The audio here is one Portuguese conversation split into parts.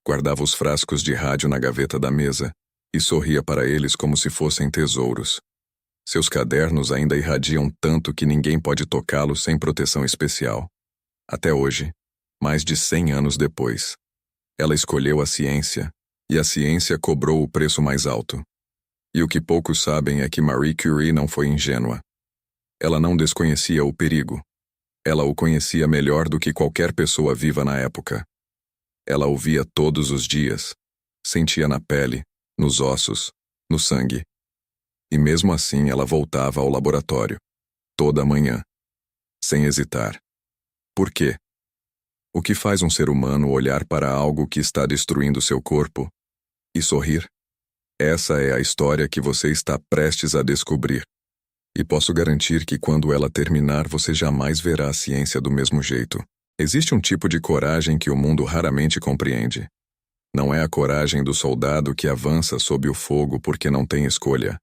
Guardava os frascos de rádio na gaveta da mesa e sorria para eles como se fossem tesouros. Seus cadernos ainda irradiam tanto que ninguém pode tocá-los sem proteção especial. Até hoje, mais de 100 anos depois, ela escolheu a ciência, e a ciência cobrou o preço mais alto. E o que poucos sabem é que Marie Curie não foi ingênua. Ela não desconhecia o perigo. Ela o conhecia melhor do que qualquer pessoa viva na época. Ela o via todos os dias, sentia na pele, nos ossos, no sangue. E mesmo assim ela voltava ao laboratório, toda manhã, sem hesitar. Por quê? O que faz um ser humano olhar para algo que está destruindo seu corpo e sorrir? Essa é a história que você está prestes a descobrir. E posso garantir que quando ela terminar você jamais verá a ciência do mesmo jeito. Existe um tipo de coragem que o mundo raramente compreende. Não é a coragem do soldado que avança sob o fogo porque não tem escolha.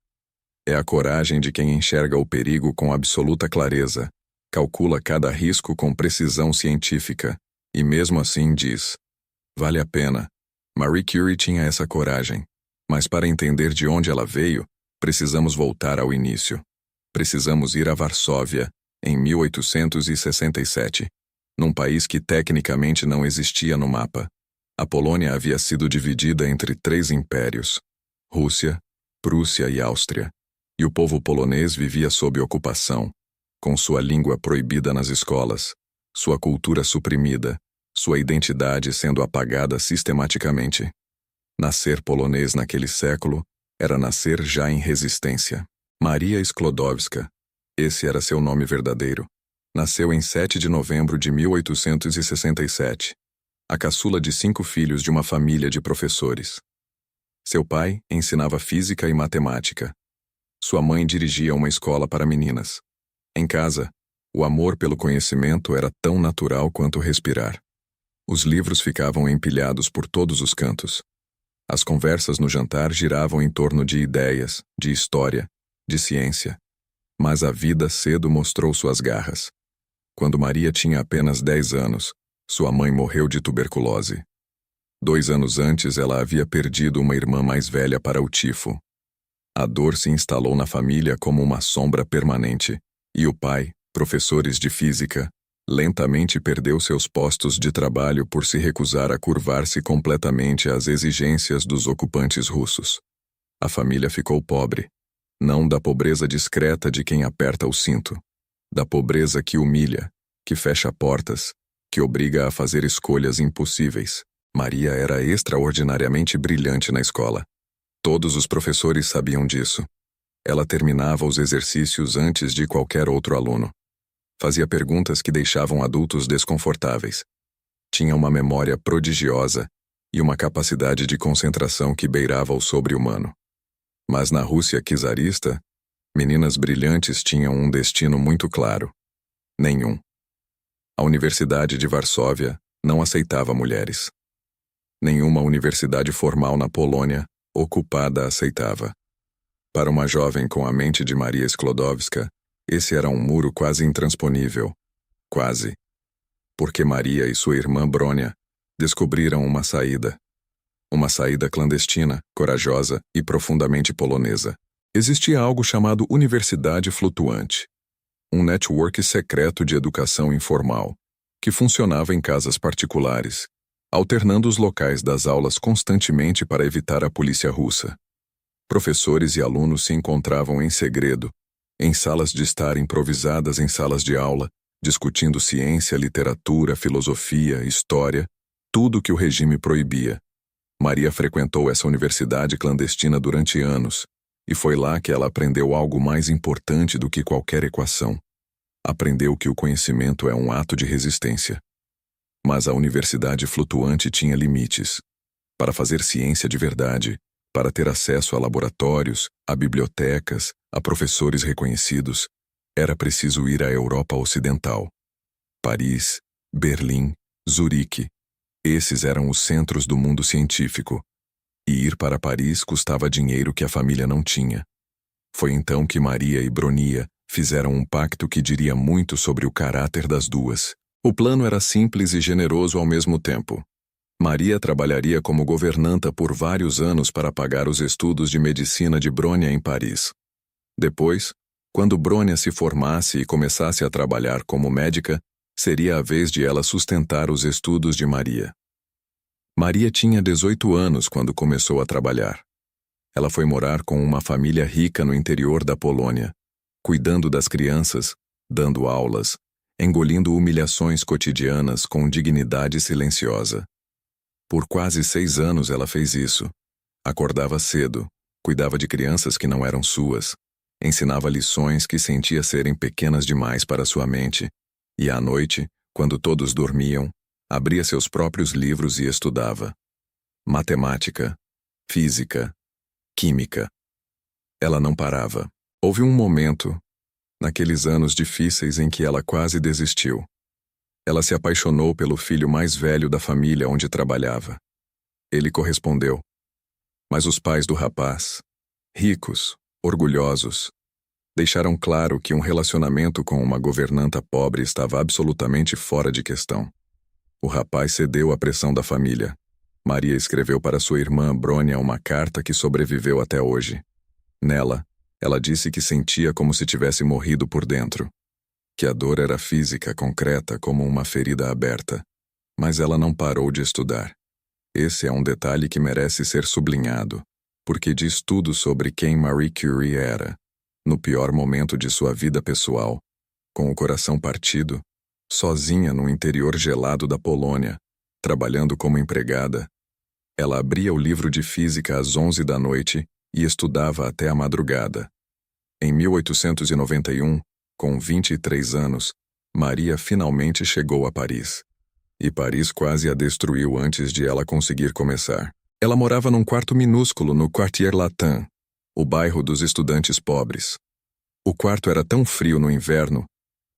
É a coragem de quem enxerga o perigo com absoluta clareza, calcula cada risco com precisão científica, e mesmo assim diz: vale a pena. Marie Curie tinha essa coragem, mas para entender de onde ela veio, precisamos voltar ao início. Precisamos ir a Varsóvia, em 1867, num país que tecnicamente não existia no mapa. A Polônia havia sido dividida entre 3 impérios: Rússia, Prússia e Áustria, e o povo polonês vivia sob ocupação, com sua língua proibida nas escolas, sua cultura suprimida, sua identidade sendo apagada sistematicamente. Nascer polonês naquele século era nascer já em resistência. Maria Sklodowska, esse era seu nome verdadeiro, nasceu em 7 de novembro de 1867, a caçula de 5 filhos de uma família de professores. Seu pai ensinava física e matemática. Sua mãe dirigia uma escola para meninas. Em casa, o amor pelo conhecimento era tão natural quanto respirar. Os livros ficavam empilhados por todos os cantos. As conversas no jantar giravam em torno de ideias, de história, de ciência. Mas a vida cedo mostrou suas garras. Quando Maria tinha apenas 10 anos, sua mãe morreu de tuberculose. 2 anos antes, ela havia perdido uma irmã mais velha para o tifo. A dor se instalou na família como uma sombra permanente, e o pai, professores de física, lentamente perdeu seus postos de trabalho por se recusar a curvar-se completamente às exigências dos ocupantes russos. A família ficou pobre, não da pobreza discreta de quem aperta o cinto, da pobreza que humilha, que fecha portas, que obriga a fazer escolhas impossíveis. Maria era extraordinariamente brilhante na escola. Todos os professores sabiam disso. Ela terminava os exercícios antes de qualquer outro aluno. Fazia perguntas que deixavam adultos desconfortáveis. Tinha uma memória prodigiosa e uma capacidade de concentração que beirava o sobre-humano. Mas na Rússia czarista, meninas brilhantes tinham um destino muito claro: nenhum. A Universidade de Varsóvia não aceitava mulheres. Nenhuma universidade formal na Polônia ocupada aceitava. Para uma jovem com a mente de Maria Sklodowska, esse era um muro quase intransponível. Quase. Porque Maria e sua irmã Brônia descobriram uma saída. Uma saída clandestina, corajosa e profundamente polonesa. Existia algo chamado Universidade Flutuante, um network secreto de educação informal, que funcionava em casas particulares, alternando os locais das aulas constantemente para evitar a polícia russa. Professores e alunos se encontravam em segredo, em salas de estar improvisadas em salas de aula, discutindo ciência, literatura, filosofia, história, tudo que o regime proibia. Maria frequentou essa universidade clandestina durante anos, e foi lá que ela aprendeu algo mais importante do que qualquer equação. Aprendeu que o conhecimento é um ato de resistência. Mas a universidade flutuante tinha limites. Para fazer ciência de verdade, para ter acesso a laboratórios, a bibliotecas, a professores reconhecidos, era preciso ir à Europa Ocidental. Paris, Berlim, Zurique. Esses eram os centros do mundo científico. E ir para Paris custava dinheiro que a família não tinha. Foi então que Maria e Bronia fizeram um pacto que diria muito sobre o caráter das duas. O plano era simples e generoso ao mesmo tempo. Maria trabalharia como governanta por vários anos para pagar os estudos de medicina de Brônia em Paris. Depois, quando Brônia se formasse e começasse a trabalhar como médica, seria a vez de ela sustentar os estudos de Maria. Maria tinha 18 anos quando começou a trabalhar. Ela foi morar com uma família rica no interior da Polônia, cuidando das crianças, dando aulas, engolindo humilhações cotidianas com dignidade silenciosa. Por quase 6 anos ela fez isso. Acordava cedo, cuidava de crianças que não eram suas, ensinava lições que sentia serem pequenas demais para sua mente, e à noite, quando todos dormiam, abria seus próprios livros e estudava. Matemática, física, química. Ela não parava. Houve um momento, naqueles anos difíceis em que ela quase desistiu. Ela se apaixonou pelo filho mais velho da família onde trabalhava. Ele correspondeu. Mas os pais do rapaz, ricos, orgulhosos, deixaram claro que um relacionamento com uma governanta pobre estava absolutamente fora de questão. O rapaz cedeu à pressão da família. Maria escreveu para sua irmã Brônia uma carta que sobreviveu até hoje. Nela, ela disse que sentia como se tivesse morrido por dentro, que a dor era física, concreta, como uma ferida aberta. Mas ela não parou de estudar. Esse é um detalhe que merece ser sublinhado, porque diz tudo sobre quem Marie Curie era. No pior momento de sua vida pessoal, com o coração partido, sozinha no interior gelado da Polônia, trabalhando como empregada, ela abria o livro de física às 11 da noite e estudava até a madrugada. Em 1891, com 23 anos, Maria finalmente chegou a Paris. E Paris quase a destruiu antes de ela conseguir começar. Ela morava num quarto minúsculo no Quartier Latin, o bairro dos estudantes pobres. O quarto era tão frio no inverno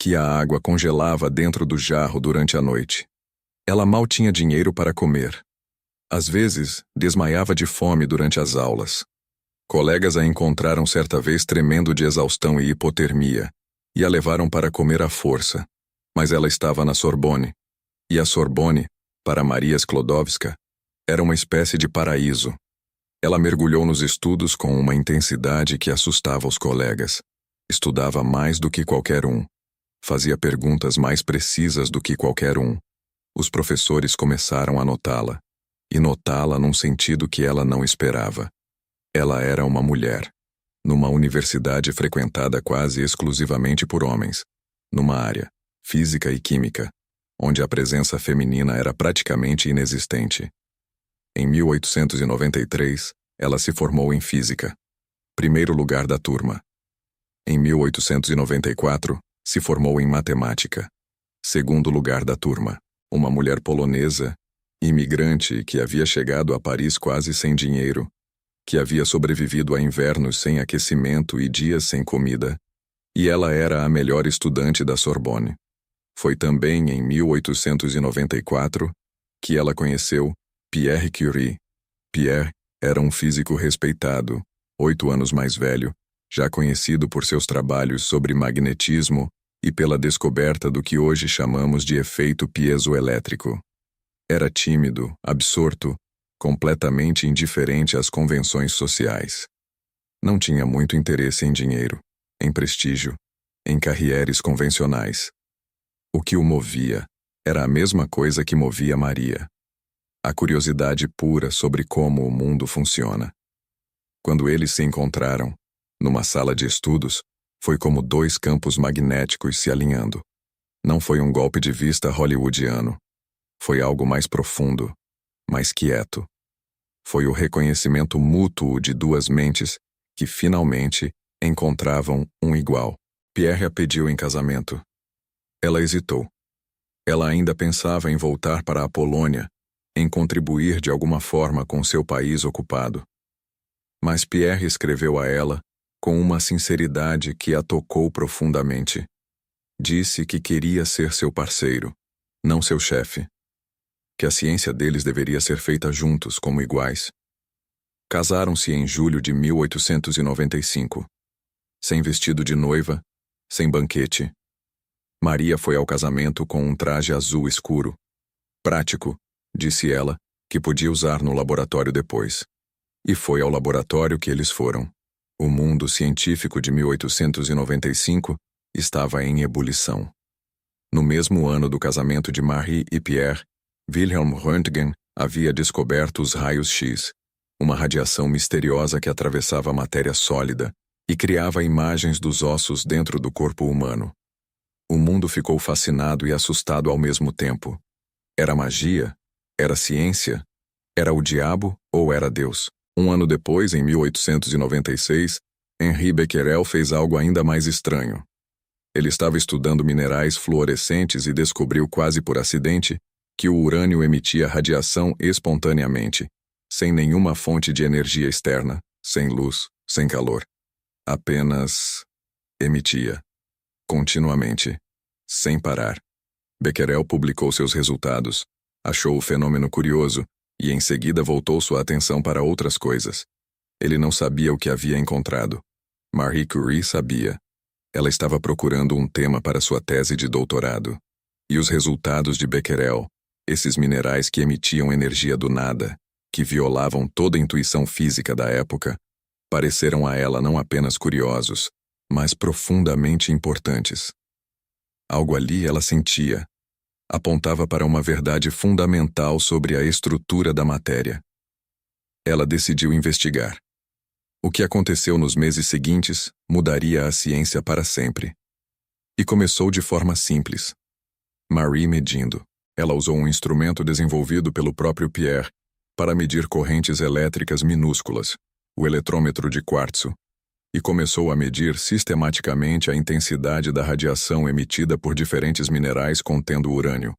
que a água congelava dentro do jarro durante a noite. Ela mal tinha dinheiro para comer. Às vezes, desmaiava de fome durante as aulas. Colegas a encontraram certa vez tremendo de exaustão e hipotermia, e a levaram para comer à força. Mas ela estava na Sorbonne. E a Sorbonne, para Maria Sklodowska, era uma espécie de paraíso. Ela mergulhou nos estudos com uma intensidade que assustava os colegas. Estudava mais do que qualquer um. Fazia perguntas mais precisas do que qualquer um. Os professores começaram a notá-la. E notá-la num sentido que ela não esperava. Ela era uma mulher, numa universidade frequentada quase exclusivamente por homens, numa área, física e química, onde a presença feminina era praticamente inexistente. Em 1893, ela se formou em física, primeiro lugar da turma. Em 1894, se formou em matemática, segundo lugar da turma. Uma mulher polonesa, imigrante que havia chegado a Paris quase sem dinheiro, que havia sobrevivido a invernos sem aquecimento e dias sem comida, e ela era a melhor estudante da Sorbonne. Foi também em 1894 que ela conheceu Pierre Curie. Pierre era um físico respeitado, 8 anos mais velho, já conhecido por seus trabalhos sobre magnetismo e pela descoberta do que hoje chamamos de efeito piezoelétrico. Era tímido, absorto, completamente indiferente às convenções sociais. Não tinha muito interesse em dinheiro, em prestígio, em carrieres convencionais. O que o movia era a mesma coisa que movia Maria: a curiosidade pura sobre como o mundo funciona. Quando eles se encontraram, numa sala de estudos, foi como 2 campos magnéticos se alinhando. Não foi um golpe de vista hollywoodiano. Foi algo mais profundo, mais quieto. Foi o reconhecimento mútuo de 2 mentes que finalmente encontravam um igual. Pierre a pediu em casamento. Ela hesitou. Ela ainda pensava em voltar para a Polônia, em contribuir de alguma forma com seu país ocupado. Mas Pierre escreveu a ela com uma sinceridade que a tocou profundamente. Disse que queria ser seu parceiro, não seu chefe. Que a ciência deles deveria ser feita juntos, como iguais. Casaram-se em julho de 1895. Sem vestido de noiva, sem banquete. Maria foi ao casamento com um traje azul escuro. Prático, disse ela, que podia usar no laboratório depois. E foi ao laboratório que eles foram. O mundo científico de 1895 estava em ebulição. No mesmo ano do casamento de Marie e Pierre, Wilhelm Röntgen havia descoberto os raios X, uma radiação misteriosa que atravessava a matéria sólida e criava imagens dos ossos dentro do corpo humano. O mundo ficou fascinado e assustado ao mesmo tempo. Era magia? Era ciência? Era o diabo ou era Deus? Um ano depois, em 1896, Henri Becquerel fez algo ainda mais estranho. Ele estava estudando minerais fluorescentes e descobriu quase por acidente que o urânio emitia radiação espontaneamente, sem nenhuma fonte de energia externa, sem luz, sem calor. Apenas emitia. Continuamente. Sem parar. Becquerel publicou seus resultados, achou o fenômeno curioso e em seguida voltou sua atenção para outras coisas. Ele não sabia o que havia encontrado. Marie Curie sabia. Ela estava procurando um tema para sua tese de doutorado. E os resultados de Becquerel, esses minerais que emitiam energia do nada, que violavam toda a intuição física da época, pareceram a ela não apenas curiosos, mas profundamente importantes. Algo ali ela sentia. Apontava para uma verdade fundamental sobre a estrutura da matéria. Ela decidiu investigar. O que aconteceu nos meses seguintes mudaria a ciência para sempre. E começou de forma simples. Marie medindo. Ela usou um instrumento desenvolvido pelo próprio Pierre para medir correntes elétricas minúsculas, o eletrômetro de quartzo, e começou a medir sistematicamente a intensidade da radiação emitida por diferentes minerais contendo urânio.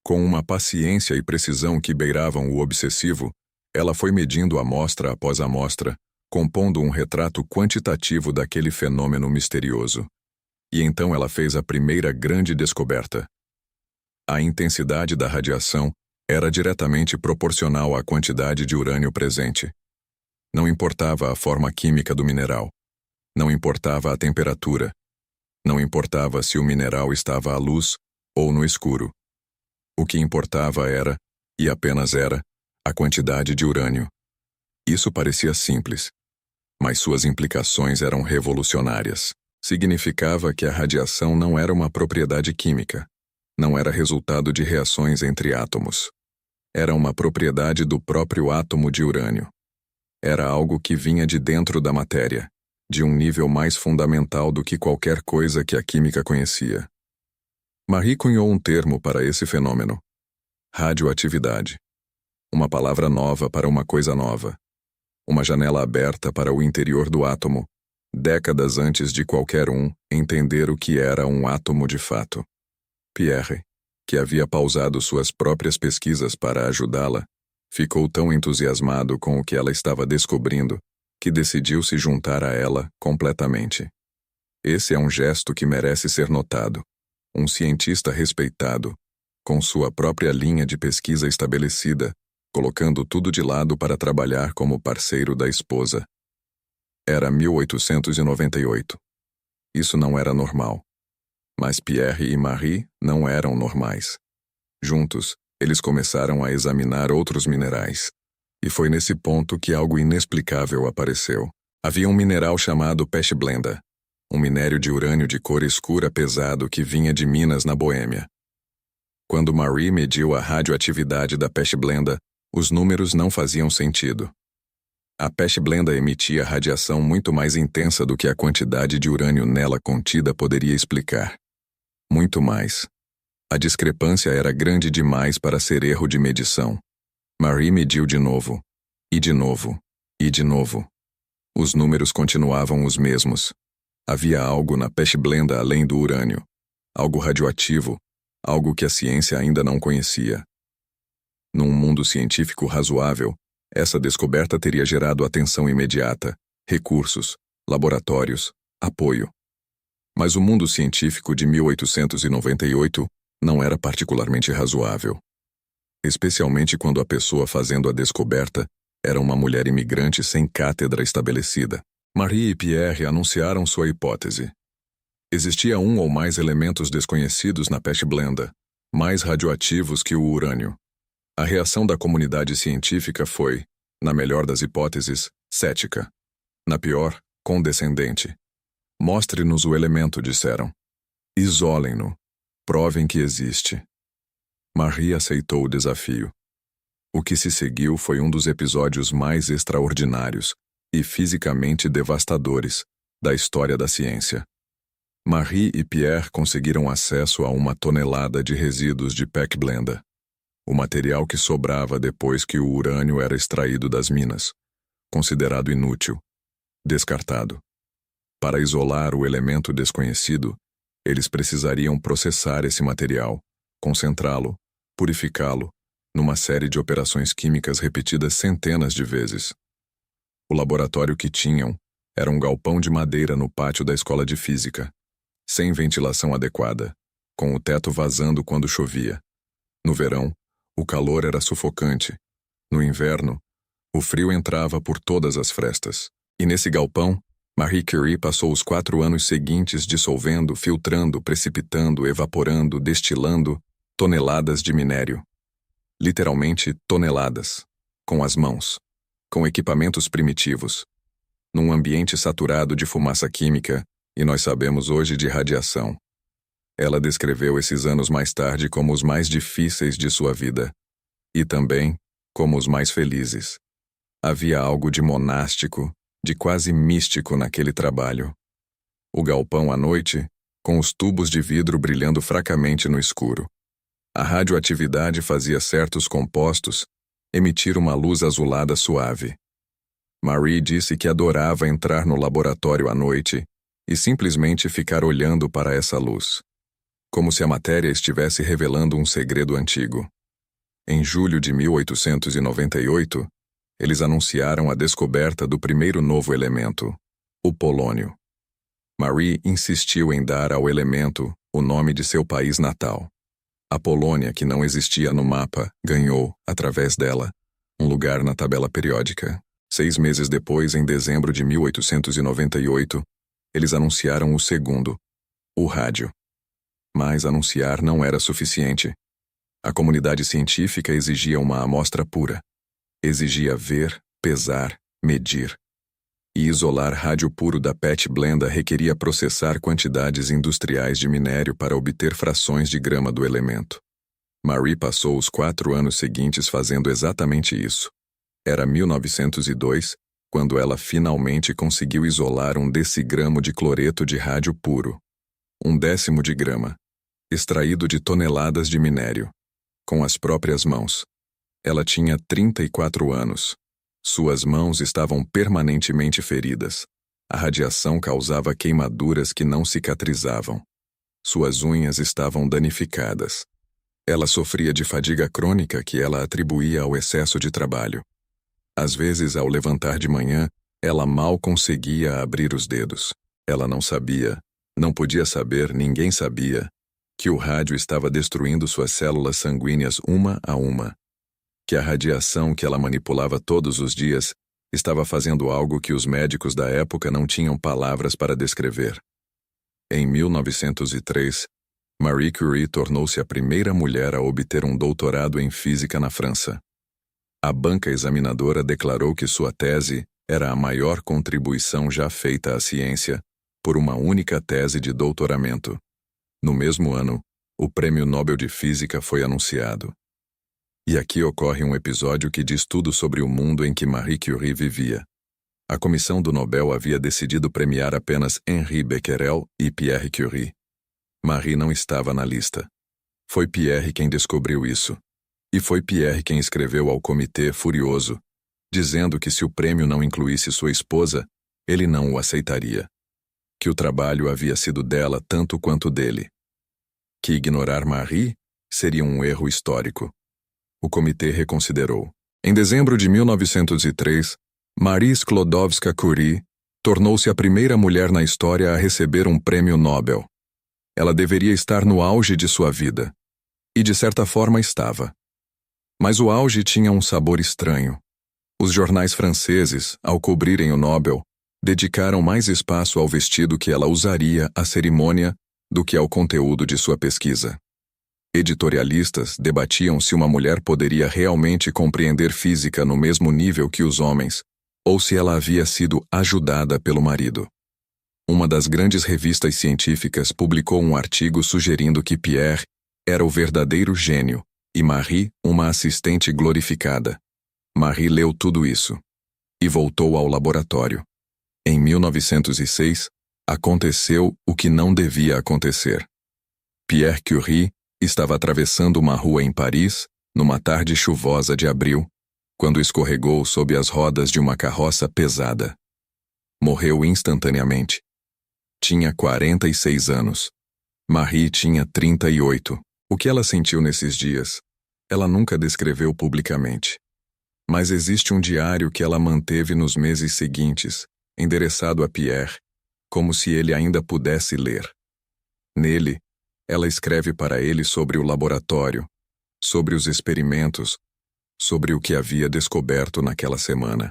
Com uma paciência e precisão que beiravam o obsessivo, ela foi medindo amostra após amostra, compondo um retrato quantitativo daquele fenômeno misterioso. E então ela fez a primeira grande descoberta. A intensidade da radiação era diretamente proporcional à quantidade de urânio presente. Não importava a forma química do mineral. Não importava a temperatura. Não importava se o mineral estava à luz ou no escuro. O que importava era, e apenas era, a quantidade de urânio. Isso parecia simples, mas suas implicações eram revolucionárias. Significava que a radiação não era uma propriedade química. Não era resultado de reações entre átomos. Era uma propriedade do próprio átomo de urânio. Era algo que vinha de dentro da matéria, de um nível mais fundamental do que qualquer coisa que a química conhecia. Marie cunhou um termo para esse fenômeno: radioatividade. Uma palavra nova para uma coisa nova. Uma janela aberta para o interior do átomo, décadas antes de qualquer um entender o que era um átomo de fato. Pierre, que havia pausado suas próprias pesquisas para ajudá-la, ficou tão entusiasmado com o que ela estava descobrindo que decidiu se juntar a ela completamente. Esse é um gesto que merece ser notado. Um cientista respeitado, com sua própria linha de pesquisa estabelecida, colocando tudo de lado para trabalhar como parceiro da esposa. Era 1898. Isso não era normal. Mas Pierre e Marie não eram normais. Juntos, eles começaram a examinar outros minerais. E foi nesse ponto que algo inexplicável apareceu. Havia um mineral chamado pechblenda, um minério de urânio de cor escura pesado que vinha de minas na Boêmia. Quando Marie mediu a radioatividade da pechblenda, os números não faziam sentido. A pechblenda emitia radiação muito mais intensa do que a quantidade de urânio nela contida poderia explicar. Muito mais. A discrepância era grande demais para ser erro de medição. Marie mediu de novo, e de novo, e de novo. Os números continuavam os mesmos. Havia algo na pechblenda além do urânio. Algo radioativo, algo que a ciência ainda não conhecia. Num mundo científico razoável, essa descoberta teria gerado atenção imediata, recursos, laboratórios, apoio. Mas o mundo científico de 1898 não era particularmente razoável. Especialmente quando a pessoa fazendo a descoberta era uma mulher imigrante sem cátedra estabelecida. Marie e Pierre anunciaram sua hipótese. Existia um ou mais elementos desconhecidos na pechblenda, mais radioativos que o urânio. A reação da comunidade científica foi, na melhor das hipóteses, cética. Na pior, condescendente. Mostre-nos o elemento, disseram. Isolem-no. Provem que existe. Marie aceitou o desafio. O que se seguiu foi um dos episódios mais extraordinários e fisicamente devastadores da história da ciência. Marie e Pierre conseguiram acesso a 1 tonelada de resíduos de pechblenda, o material que sobrava depois que o urânio era extraído das minas, considerado inútil, descartado. Para isolar o elemento desconhecido, eles precisariam processar esse material, concentrá-lo, purificá-lo, numa série de operações químicas repetidas centenas de vezes. O laboratório que tinham era um galpão de madeira no pátio da escola de física, sem ventilação adequada, com o teto vazando quando chovia. No verão, o calor era sufocante. No inverno, o frio entrava por todas as frestas. E nesse galpão, Marie Curie passou os 4 anos seguintes dissolvendo, filtrando, precipitando, evaporando, destilando toneladas de minério. Literalmente toneladas, com as mãos, com equipamentos primitivos, num ambiente saturado de fumaça química, e nós sabemos hoje de radiação. Ela descreveu esses anos mais tarde como os mais difíceis de sua vida, e também como os mais felizes. Havia algo de monástico, de quase místico naquele trabalho. O galpão à noite, com os tubos de vidro brilhando fracamente no escuro. A radioatividade fazia certos compostos emitir uma luz azulada suave. Marie disse que adorava entrar no laboratório à noite e simplesmente ficar olhando para essa luz, como se a matéria estivesse revelando um segredo antigo. Em julho de 1898, eles anunciaram a descoberta do primeiro novo elemento, o polônio. Marie insistiu em dar ao elemento o nome de seu país natal. A Polônia, que não existia no mapa, ganhou, através dela, um lugar na tabela periódica. 6 meses depois, em dezembro de 1898, eles anunciaram o segundo, o rádio. Mas anunciar não era suficiente. A comunidade científica exigia uma amostra pura. Exigia ver, pesar, medir. E isolar rádio puro da pechblenda requeria processar quantidades industriais de minério para obter frações de grama do elemento. Marie passou os 4 anos seguintes fazendo exatamente isso. Era 1902, quando ela finalmente conseguiu isolar 1 decigramo de cloreto de rádio puro, 1/10 de grama, extraído de toneladas de minério, com as próprias mãos. Ela tinha 34 anos. Suas mãos estavam permanentemente feridas. A radiação causava queimaduras que não cicatrizavam. Suas unhas estavam danificadas. Ela sofria de fadiga crônica que ela atribuía ao excesso de trabalho. Às vezes, ao levantar de manhã, ela mal conseguia abrir os dedos. Ela não sabia, não podia saber, ninguém sabia, que o rádio estava destruindo suas células sanguíneas uma a uma. Que a radiação que ela manipulava todos os dias estava fazendo algo que os médicos da época não tinham palavras para descrever. Em 1903, Marie Curie tornou-se a primeira mulher a obter um doutorado em física na França. A banca examinadora declarou que sua tese era a maior contribuição já feita à ciência por uma única tese de doutoramento. No mesmo ano, o Prêmio Nobel de Física foi anunciado. E aqui ocorre um episódio que diz tudo sobre o mundo em que Marie Curie vivia. A comissão do Nobel havia decidido premiar apenas Henri Becquerel e Pierre Curie. Marie não estava na lista. Foi Pierre quem descobriu isso. E foi Pierre quem escreveu ao comitê furioso, dizendo que se o prêmio não incluísse sua esposa, ele não o aceitaria. Que o trabalho havia sido dela tanto quanto dele. Que ignorar Marie seria um erro histórico. O comitê reconsiderou. Em dezembro de 1903, Marie Sklodowska-Curie tornou-se a primeira mulher na história a receber um prêmio Nobel. Ela deveria estar no auge de sua vida. E de certa forma estava. Mas o auge tinha um sabor estranho. Os jornais franceses, ao cobrirem o Nobel, dedicaram mais espaço ao vestido que ela usaria à cerimônia do que ao conteúdo de sua pesquisa. Editorialistas debatiam se uma mulher poderia realmente compreender física no mesmo nível que os homens, ou se ela havia sido ajudada pelo marido. Uma das grandes revistas científicas publicou um artigo sugerindo que Pierre era o verdadeiro gênio e Marie uma assistente glorificada. Marie leu tudo isso e voltou ao laboratório. Em 1906, aconteceu o que não devia acontecer. Pierre Curie estava atravessando uma rua em Paris, numa tarde chuvosa de abril, quando escorregou sob as rodas de uma carroça pesada. Morreu instantaneamente. Tinha 46 anos. Marie tinha 38. O que ela sentiu nesses dias, ela nunca descreveu publicamente. Mas existe um diário que ela manteve nos meses seguintes, endereçado a Pierre, como se ele ainda pudesse ler. Nele, ela escreve para ele sobre o laboratório, sobre os experimentos, sobre o que havia descoberto naquela semana.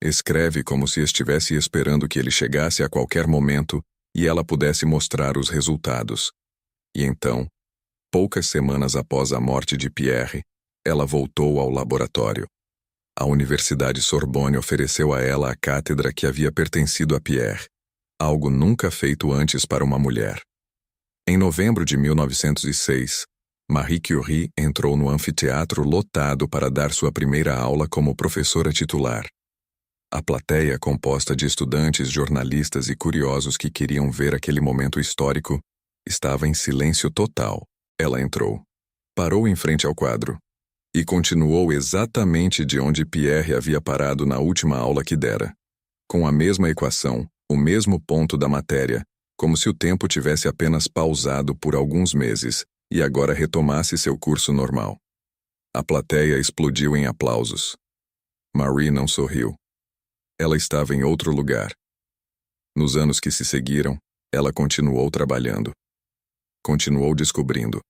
Escreve como se estivesse esperando que ele chegasse a qualquer momento e ela pudesse mostrar os resultados. E então, poucas semanas após a morte de Pierre, ela voltou ao laboratório. A Universidade Sorbonne ofereceu a ela a cátedra que havia pertencido a Pierre, algo nunca feito antes para uma mulher. Em novembro de 1906, Marie Curie entrou no anfiteatro lotado para dar sua primeira aula como professora titular. A plateia, composta de estudantes, jornalistas e curiosos que queriam ver aquele momento histórico, estava em silêncio total. Ela entrou, parou em frente ao quadro e continuou exatamente de onde Pierre havia parado na última aula que dera, com a mesma equação, o mesmo ponto da matéria, como se o tempo tivesse apenas pausado por alguns meses e agora retomasse seu curso normal. A plateia explodiu em aplausos. Marie não sorriu. Ela estava em outro lugar. Nos anos que se seguiram, ela continuou trabalhando. Continuou descobrindo.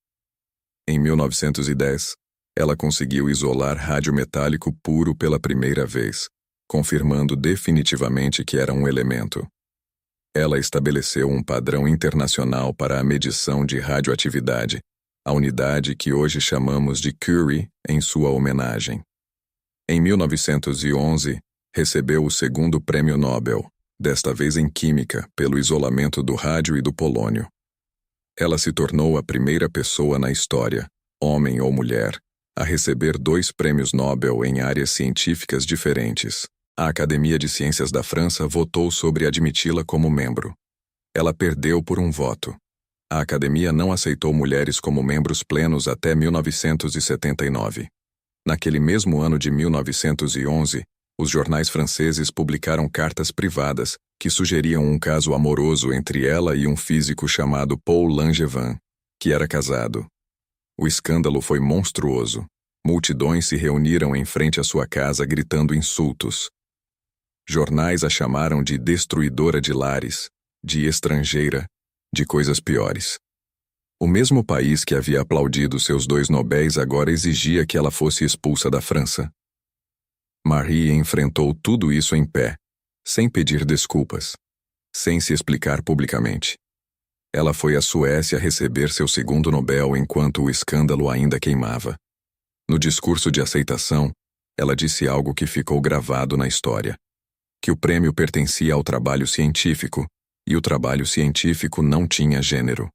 Em 1910, ela conseguiu isolar rádio metálico puro pela primeira vez, confirmando definitivamente que era um elemento. Ela estabeleceu um padrão internacional para a medição de radioatividade, a unidade que hoje chamamos de Curie em sua homenagem. Em 1911, recebeu o segundo prêmio Nobel, desta vez em Química, pelo isolamento do rádio e do polônio. Ela se tornou a primeira pessoa na história, homem ou mulher, a receber 2 prêmios Nobel em áreas científicas diferentes. A Academia de Ciências da França votou sobre admiti-la como membro. Ela perdeu por um voto. A Academia não aceitou mulheres como membros plenos até 1979. Naquele mesmo ano de 1911, os jornais franceses publicaram cartas privadas que sugeriam um caso amoroso entre ela e um físico chamado Paul Langevin, que era casado. O escândalo foi monstruoso. Multidões se reuniram em frente à sua casa gritando insultos. Jornais a chamaram de destruidora de lares, de estrangeira, de coisas piores. O mesmo país que havia aplaudido seus 2 Nobéis agora exigia que ela fosse expulsa da França. Marie enfrentou tudo isso em pé, sem pedir desculpas, sem se explicar publicamente. Ela foi à Suécia receber seu segundo Nobel enquanto o escândalo ainda queimava. No discurso de aceitação, ela disse algo que ficou gravado na história: que o prêmio pertencia ao trabalho científico, e o trabalho científico não tinha gênero.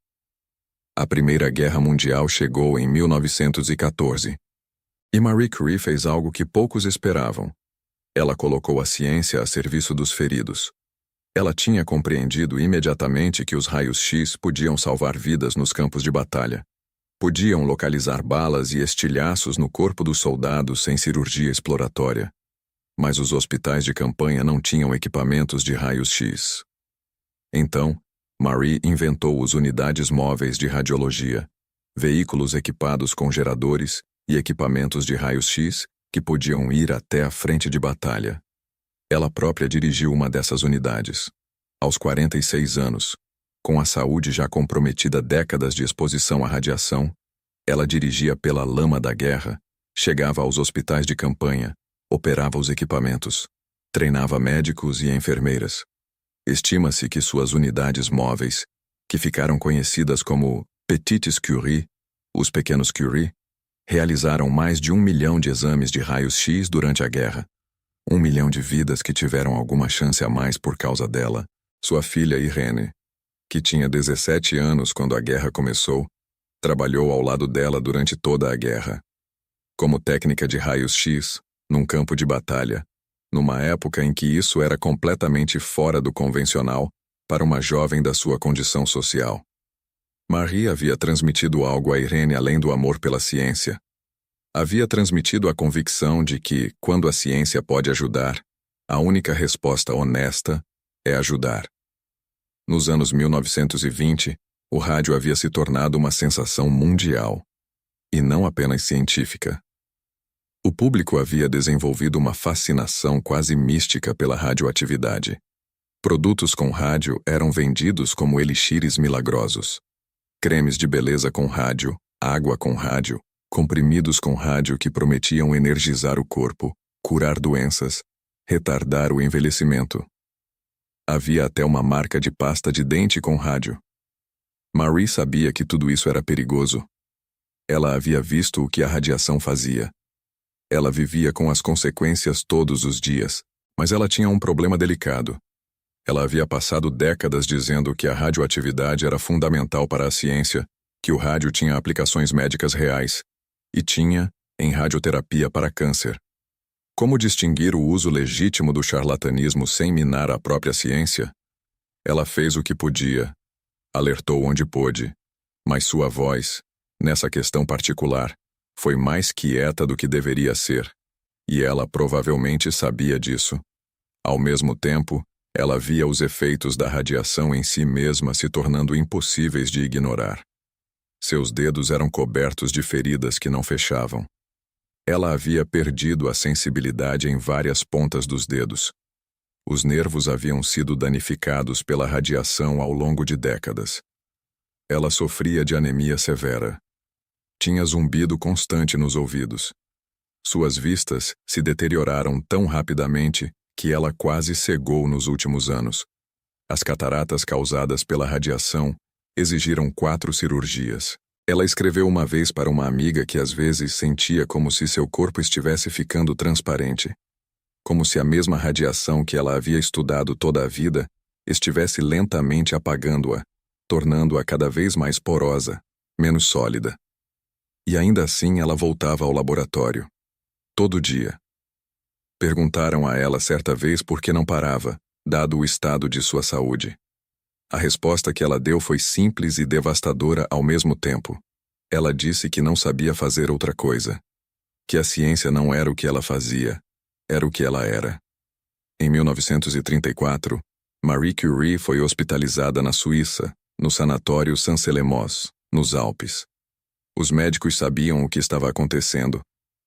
A Primeira Guerra Mundial chegou em 1914. E Marie Curie fez algo que poucos esperavam. Ela colocou a ciência a serviço dos feridos. Ela tinha compreendido imediatamente que os raios-x podiam salvar vidas nos campos de batalha. Podiam localizar balas e estilhaços no corpo dos soldados sem cirurgia exploratória. Mas os hospitais de campanha não tinham equipamentos de raios-x. Então, Marie inventou as unidades móveis de radiologia, veículos equipados com geradores e equipamentos de raios-x que podiam ir até a frente de batalha. Ela própria dirigiu uma dessas unidades. Aos 46 anos, com a saúde já comprometida décadas de exposição à radiação, ela dirigia pela lama da guerra, chegava aos hospitais de campanha, operava os equipamentos, treinava médicos e enfermeiras. Estima-se que suas unidades móveis, que ficaram conhecidas como Petites Curie, Os pequenos Curie realizaram mais de 1 milhão de exames de raios-x durante a guerra. 1 milhão de vidas que tiveram alguma chance a mais por causa dela. Sua filha Irene, que tinha 17 anos quando a guerra começou, trabalhou ao lado dela durante toda a guerra. Como técnica de raios-x, num campo de batalha, numa época em que isso era completamente fora do convencional para uma jovem da sua condição social. Marie havia transmitido algo a Irene além do amor pela ciência. Havia transmitido a convicção de que, quando a ciência pode ajudar, a única resposta honesta é ajudar. Nos anos 1920, o rádio havia se tornado uma sensação mundial, e não apenas científica. O público havia desenvolvido uma fascinação quase mística pela radioatividade. Produtos com rádio eram vendidos como elixires milagrosos. Cremes de beleza com rádio, água com rádio, comprimidos com rádio que prometiam energizar o corpo, curar doenças, retardar o envelhecimento. Havia até uma marca de pasta de dente com rádio. Marie sabia que tudo isso era perigoso. Ela havia visto o que a radiação fazia. Ela vivia com as consequências todos os dias, mas ela tinha um problema delicado. Ela havia passado décadas dizendo que a radioatividade era fundamental para a ciência, que o rádio tinha aplicações médicas reais, e tinha em radioterapia para câncer. Como distinguir o uso legítimo do charlatanismo sem minar a própria ciência? Ela fez o que podia, alertou onde pôde, mas sua voz, nessa questão particular, foi mais quieta do que deveria ser, e ela provavelmente sabia disso. Ao mesmo tempo, ela via os efeitos da radiação em si mesma se tornando impossíveis de ignorar. Seus dedos eram cobertos de feridas que não fechavam. Ela havia perdido a sensibilidade em várias pontas dos dedos. Os nervos haviam sido danificados pela radiação ao longo de décadas. Ela sofria de anemia severa. Tinha zumbido constante nos ouvidos. Suas vistas se deterioraram tão rapidamente que ela quase cegou nos últimos anos. As cataratas causadas pela radiação exigiram 4 cirurgias. Ela escreveu uma vez para uma amiga que às vezes sentia como se seu corpo estivesse ficando transparente. Como se a mesma radiação que ela havia estudado toda a vida estivesse lentamente apagando-a, tornando-a cada vez mais porosa, menos sólida. E ainda assim ela voltava ao laboratório. Todo dia. Perguntaram a ela certa vez por que não parava, dado o estado de sua saúde. A resposta que ela deu foi simples e devastadora ao mesmo tempo. Ela disse que não sabia fazer outra coisa. Que a ciência não era o que ela fazia, era o que ela era. Em 1934, Marie Curie foi hospitalizada na Suíça, no sanatório Saint-Célémos, nos Alpes. Os médicos sabiam o que estava acontecendo,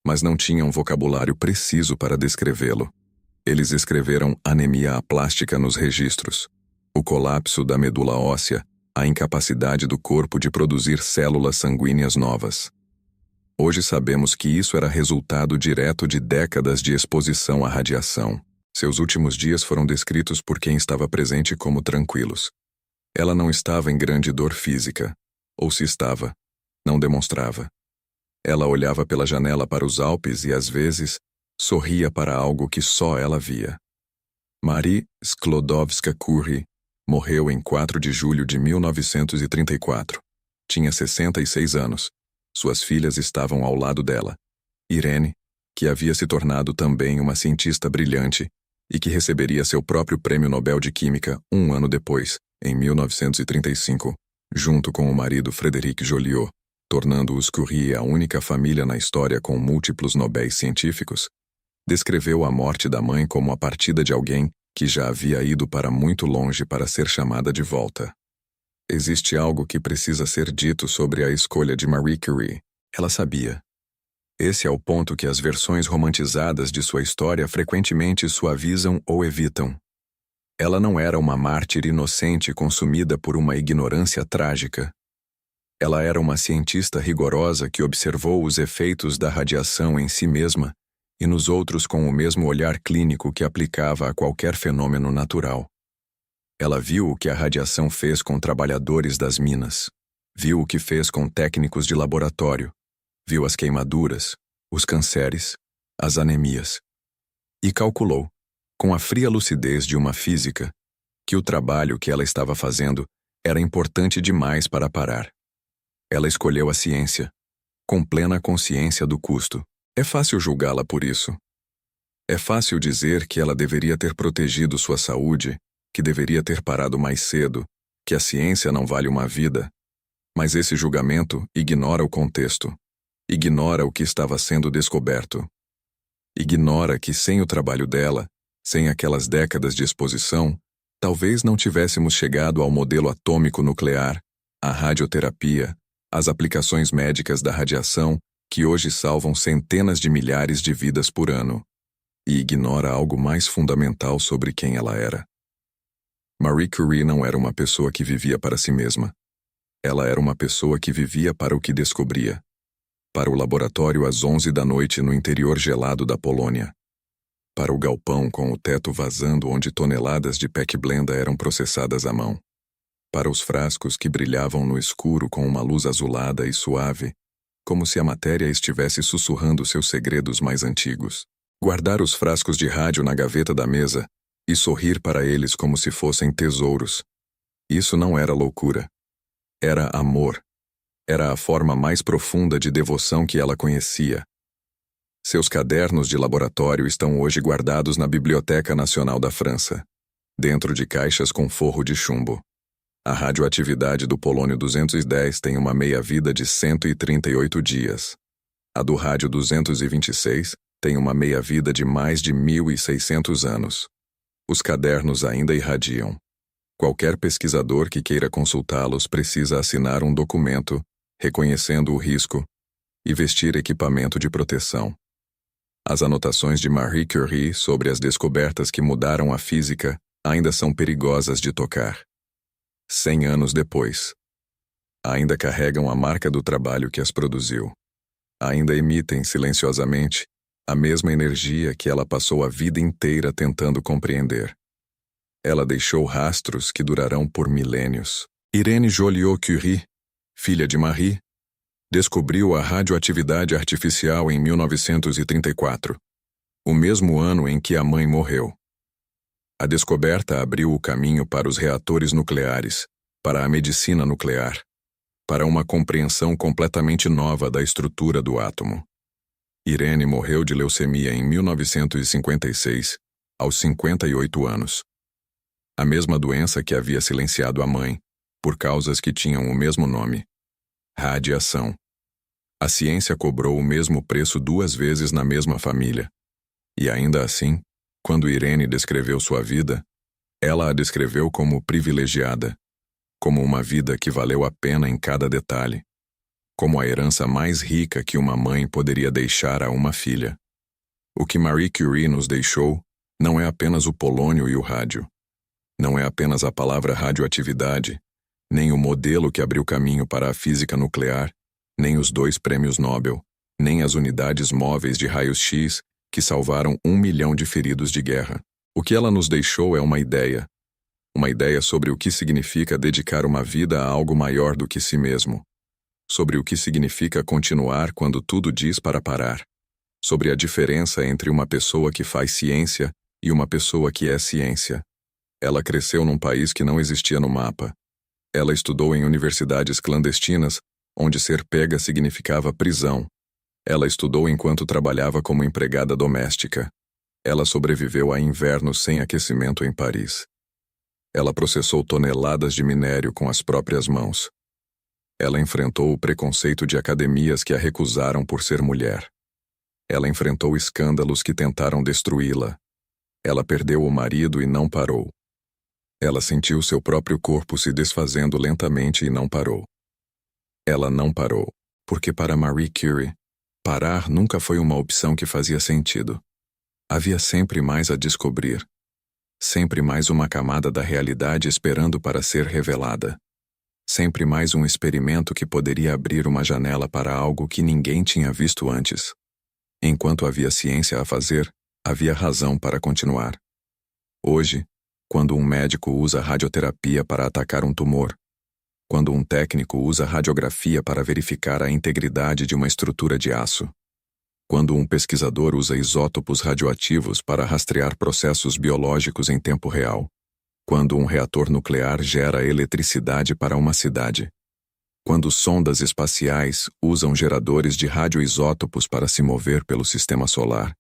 mas não tinham vocabulário preciso para descrevê-lo. Eles escreveram anemia aplástica nos registros, o colapso da medula óssea, a incapacidade do corpo de produzir células sanguíneas novas. Hoje sabemos que isso era resultado direto de décadas de exposição à radiação. Seus últimos dias foram descritos por quem estava presente como tranquilos. Ela não estava em grande dor física, ou se estava, não demonstrava. Ela olhava pela janela para os Alpes e, às vezes, sorria para algo que só ela via. Marie Sklodowska-Curie morreu em 4 de julho de 1934. Tinha 66 anos. Suas filhas estavam ao lado dela. Irene, que havia se tornado também uma cientista brilhante e que receberia seu próprio Prêmio Nobel de Química 1 ano depois, em 1935, junto com o marido Frédéric Joliot, tornando os Curie a única família na história com múltiplos Nobéis científicos, descreveu a morte da mãe como a partida de alguém que já havia ido para muito longe para ser chamada de volta. Existe algo que precisa ser dito sobre a escolha de Marie Curie. Ela sabia. Esse é o ponto que as versões romantizadas de sua história frequentemente suavizam ou evitam. Ela não era uma mártir inocente consumida por uma ignorância trágica. Ela era uma cientista rigorosa que observou os efeitos da radiação em si mesma e nos outros com o mesmo olhar clínico que aplicava a qualquer fenômeno natural. Ela viu o que a radiação fez com trabalhadores das minas. Viu o que fez com técnicos de laboratório. Viu as queimaduras, os cânceres, as anemias. E calculou, com a fria lucidez de uma física, que o trabalho que ela estava fazendo era importante demais para parar. Ela escolheu a ciência, com plena consciência do custo. É fácil julgá-la por isso. É fácil dizer que ela deveria ter protegido sua saúde, que deveria ter parado mais cedo, que a ciência não vale uma vida. Mas esse julgamento ignora o contexto, ignora o que estava sendo descoberto. Ignora que sem o trabalho dela, sem aquelas décadas de exposição, talvez não tivéssemos chegado ao modelo atômico nuclear, à radioterapia, às aplicações médicas da radiação que hoje salvam centenas de milhares de vidas por ano. E ignora algo mais fundamental sobre quem ela era. Marie Curie não era uma pessoa que vivia para si mesma. Ela era uma pessoa que vivia para o que descobria. Para o laboratório às 11 da noite no interior gelado da Polônia. Para o galpão com o teto vazando onde toneladas de PEC blenda eram processadas à mão. Para os frascos que brilhavam no escuro com uma luz azulada e suave, como se a matéria estivesse sussurrando seus segredos mais antigos. Guardar os frascos de rádio na gaveta da mesa e sorrir para eles como se fossem tesouros. Isso não era loucura. Era amor. Era a forma mais profunda de devoção que ela conhecia. Seus cadernos de laboratório estão hoje guardados na Biblioteca Nacional da França, dentro de caixas com forro de chumbo. A radioatividade do polônio 210 tem uma meia-vida de 138 dias. A do rádio 226 tem uma meia-vida de mais de 1.600 anos. Os cadernos ainda irradiam. Qualquer pesquisador que queira consultá-los precisa assinar um documento, reconhecendo o risco, e vestir equipamento de proteção. As anotações de Marie Curie sobre as descobertas que mudaram a física ainda são perigosas de tocar. 100 anos depois. Ainda carregam a marca do trabalho que as produziu. Ainda emitem silenciosamente a mesma energia que ela passou a vida inteira tentando compreender. Ela deixou rastros que durarão por milênios. Irene Joliot-Curie, filha de Marie, descobriu a radioatividade artificial em 1934, o mesmo ano em que a mãe morreu. A descoberta abriu o caminho para os reatores nucleares, para a medicina nuclear, para uma compreensão completamente nova da estrutura do átomo. Irene morreu de leucemia em 1956, aos 58 anos. A mesma doença que havia silenciado a mãe, por causas que tinham o mesmo nome: radiação. A ciência cobrou o mesmo preço 2 vezes na mesma família. E ainda assim, quando Irene descreveu sua vida, ela a descreveu como privilegiada, como uma vida que valeu a pena em cada detalhe, como a herança mais rica que uma mãe poderia deixar a uma filha. O que Marie Curie nos deixou não é apenas o polônio e o rádio. Não é apenas a palavra radioatividade, nem o modelo que abriu caminho para a física nuclear, nem os 2 prêmios Nobel, nem as unidades móveis de raios-x que salvaram 1 milhão de feridos de guerra. O que ela nos deixou é uma ideia sobre o que significa dedicar uma vida a algo maior do que si mesmo, sobre o que significa continuar quando tudo diz para parar, sobre a diferença entre uma pessoa que faz ciência e uma pessoa que é ciência. Ela cresceu num país que não existia no mapa. Ela estudou em universidades clandestinas, onde ser pega significava prisão. Ela estudou enquanto trabalhava como empregada doméstica. Ela sobreviveu a invernos sem aquecimento em Paris. Ela processou toneladas de minério com as próprias mãos. Ela enfrentou o preconceito de academias que a recusaram por ser mulher. Ela enfrentou escândalos que tentaram destruí-la. Ela perdeu o marido e não parou. Ela sentiu seu próprio corpo se desfazendo lentamente e não parou. Ela não parou, porque para Marie Curie, parar nunca foi uma opção que fazia sentido. Havia sempre mais a descobrir. Sempre mais uma camada da realidade esperando para ser revelada. Sempre mais um experimento que poderia abrir uma janela para algo que ninguém tinha visto antes. Enquanto havia ciência a fazer, havia razão para continuar. Hoje, quando um médico usa radioterapia para atacar um tumor, Quando um técnico usa radiografia para verificar a integridade de uma estrutura de aço. Quando um pesquisador usa isótopos radioativos para rastrear processos biológicos em tempo real. Quando um reator nuclear gera eletricidade para uma cidade. Quando sondas espaciais usam geradores de radioisótopos para se mover pelo sistema solar.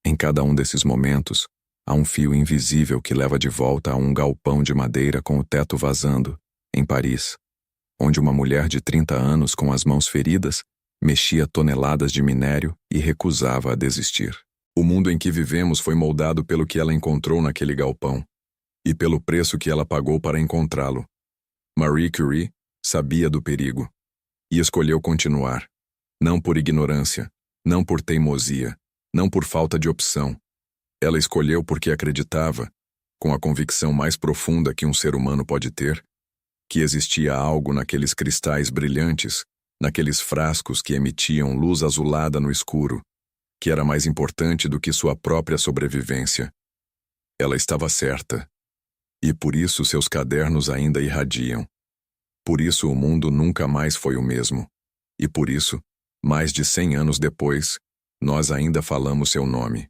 Em cada um desses momentos, há um fio invisível que leva de volta a um galpão de madeira com o teto vazando, em Paris, onde uma mulher de 30 anos com as mãos feridas mexia toneladas de minério e recusava a desistir. O mundo em que vivemos foi moldado pelo que ela encontrou naquele galpão e pelo preço que ela pagou para encontrá-lo. Marie Curie sabia do perigo e escolheu continuar, não por ignorância, não por teimosia, não por falta de opção. Ela escolheu porque acreditava, com a convicção mais profunda que um ser humano pode ter, que existia algo naqueles cristais brilhantes, naqueles frascos que emitiam luz azulada no escuro, que era mais importante do que sua própria sobrevivência. Ela estava certa. E por isso seus cadernos ainda irradiam. Por isso o mundo nunca mais foi o mesmo. E por isso, mais de 100 anos depois, nós ainda falamos seu nome.